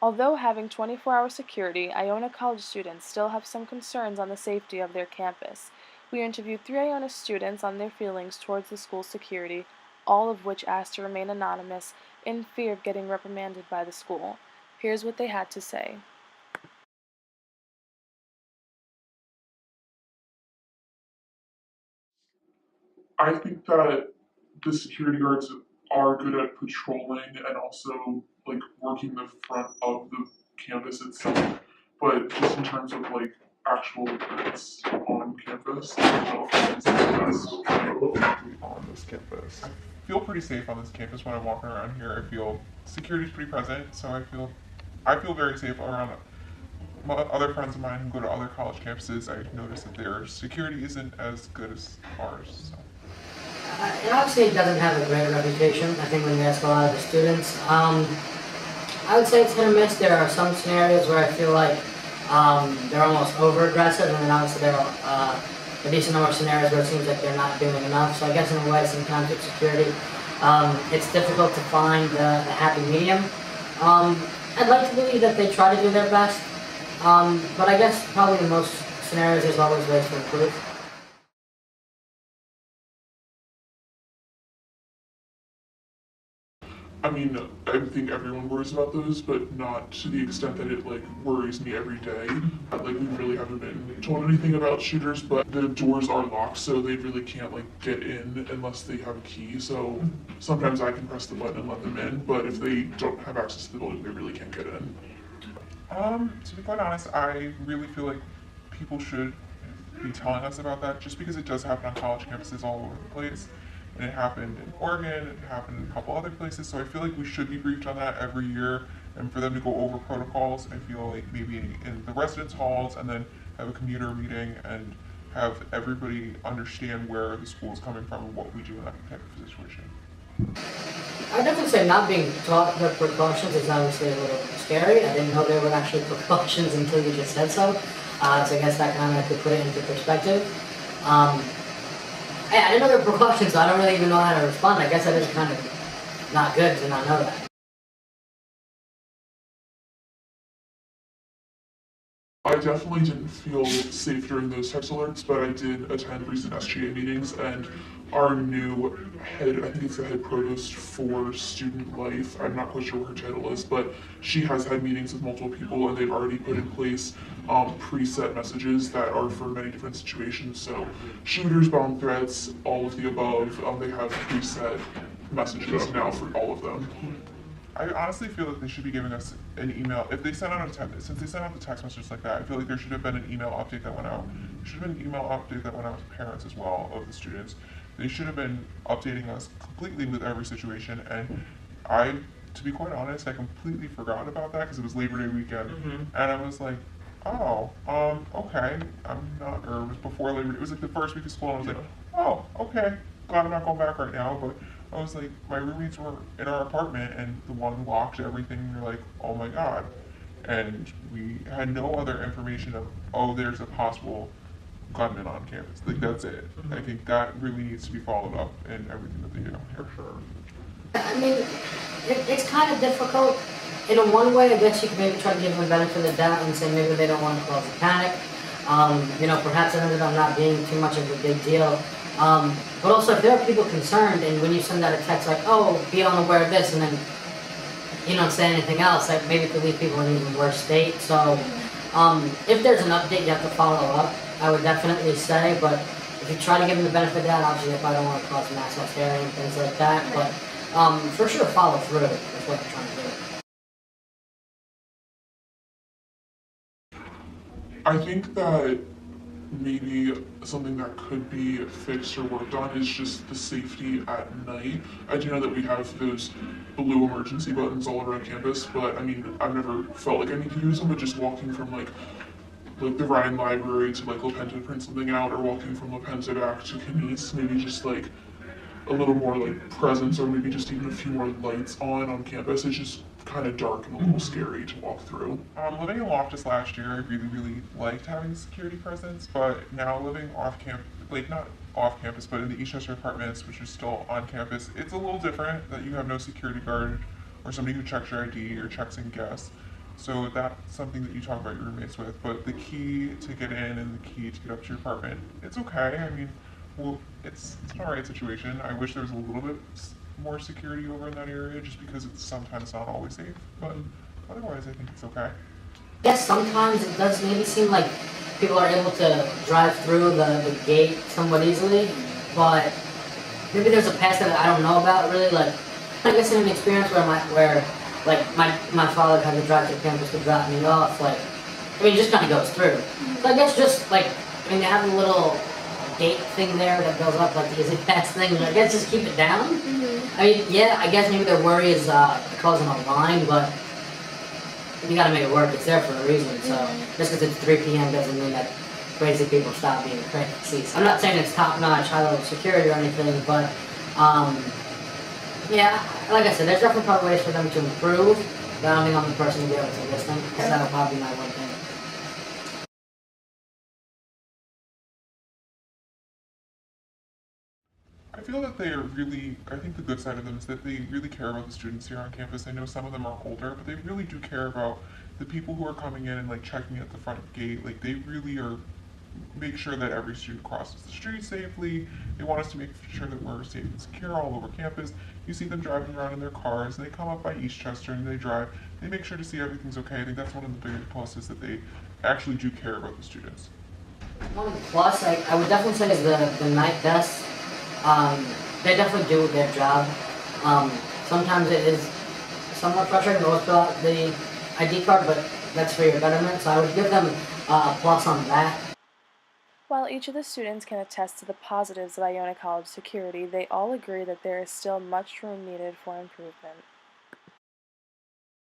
Although having 24-hour security, Iona College students still have some concerns on the safety of their campus. We interviewed 3 Iona students on their feelings towards the school's security, all of which asked to remain anonymous in fear of getting reprimanded by the school. Here's what they had to say. I think that the security guards are good at patrolling and also like working the front of the campus itself. But just in terms of like actual events on campus, I don't know if it's the best on this campus. I feel pretty safe on this campus when I'm walking around here. I feel security is pretty present, so I feel very safe around other friends of mine who go to other college campuses. I notice that their security isn't as good as ours. So. And obviously it doesn't have a great reputation. I think when you ask a lot of the students, I would say it's hit or miss. There are some scenarios where I feel like they're almost over aggressive, and then obviously there are a decent number of scenarios where it seems like they're not doing enough. So I guess in a way, sometimes with security, it's difficult to find the happy medium. I'd like to believe that they try to do their best, but I guess probably in most scenarios there's always ways to improve. I mean, I think everyone worries about those, but not to the extent that it like worries me every day. Like we really haven't been told anything about shooters, but the doors are locked, so they really can't like get in unless they have a key. So sometimes I can press the button and let them in, but if they don't have access to the building, they really can't get in. To be quite honest, I really feel like people should be telling us about that just because it does happen on college campuses all over the place. And it happened in Oregon, it happened in a couple other places, so I feel like we should be briefed on that every year. And for them to go over protocols, I feel like maybe in the residence halls and then have a commuter meeting and have everybody understand where the school is coming from and what we do in that type of situation. I definitely say not being taught the precautions is obviously a little scary. I didn't know there were actually precautions until you just said so. So I guess that kind of could put it into perspective. I didn't know there were precautions, so I don't really even know how to respond. I guess that is kind of not good to not know that. I definitely didn't feel safe during those text alerts, but I did attend recent SGA meetings, and our new head, I think it's the head provost for student life, I'm not quite sure what her title is, but she has had meetings with multiple people, and they've already put in place preset messages that are for many different situations. So shooters, bomb threats, all of the above, they have preset messages now for all of them. I honestly feel like they should be giving us an email. If they sent out a text, since they sent out the text messages like that, I feel like there should have been an email update that went out. There should have been an email update that went out to parents as well of the students. They should have been updating us completely with every situation. And to be quite honest, I completely forgot about that because it was Labor Day weekend, and I was like, oh, okay. I'm not, or it was before Labor Day. It was like the first week of school, and I was like, oh, okay. Glad I'm not going back right now, but I was like, my roommates were in our apartment and the one locked everything. And you're like, oh my god. And we had no other information of, oh, there's a possible gunman on campus. Like, that's it. I think that really needs to be followed up in everything that they do. For sure. I mean, it's kind of difficult. In a one way, I guess you could maybe try to give them the benefit of the doubt and say maybe they don't want to cause a panic. Perhaps it ended up not being too much of a big deal. But also, if there are people concerned, and when you send out a text like, "Oh, be unaware of this," and then you don't say anything else, that maybe could leave people in an even worse state. So, if there's an update, you have to follow up. I would definitely say, but if you try to give them the benefit of that, obviously, if I don't want to cause mass hysteria and things like that, but for sure, follow through is what you're trying to do. I think that maybe something that could be fixed or worked on is just the safety at night. I do know that we have those blue emergency buttons all around campus, but I mean, I've never felt like I need to use them, but just walking from like the Ryan Library to like Lopenta to print something out, or walking from Lopenta back to Canice, maybe just like a little more like presence, or maybe just even a few more lights on campus. It's just kind of dark and a little scary to walk through. Living in Loftus last year, I really liked having security presence, but now living off campus, like not off campus, but in the Eastchester apartments, which are still on campus, it's a little different that you have no security guard or somebody who checks your ID or checks in guests. So that's something that you talk about your roommates with. But the key to get in and the key to get up to your apartment, it's okay. I mean, well, it's an alright situation. I wish there was a little bit more security over in that area, just because it's sometimes not always safe. But otherwise, I think it's okay. Yes, sometimes it does maybe seem like people are able to drive through the gate somewhat easily, but maybe there's a path that I don't know about really. Like, I guess in an experience where like my father had to drive to campus to drop me off. Like, I mean, it just kind of goes through. So I guess just like, I mean, they have a little gate thing there that goes up like the easy pass thing. I guess just keep it down. I mean, yeah, I guess maybe their worry is causing a line, but you gotta make it work. It's there for a reason. So just because it's 3 p.m. doesn't mean that crazy people stop being crazy. I'm not saying it's top-notch, high-level security or anything, but yeah, like I said, there's definitely probably ways for them to improve. But I don't think I'm the person to be able to listen, because that'll probably be my one thing. I feel that they are really, I think the good side of them is that they really care about the students here on campus. I know some of them are older, but they really do care about the people who are coming in and like checking at the front gate. Like they really are, make sure that every student crosses the street safely. They want us to make sure that we're safe and secure all over campus. You see them driving around in their cars, and they come up by Eastchester and they drive. They make sure to see everything's okay. I think that's one of the bigger pluses, that they actually do care about the students. One plus I would definitely say is the night desk. They definitely do their job. Sometimes it is somewhat frustrating to fill out the ID card, but that's for your betterment. So I would give them a plus on that. While each of the students can attest to the positives of Iona College security, they all agree that there is still much room needed for improvement.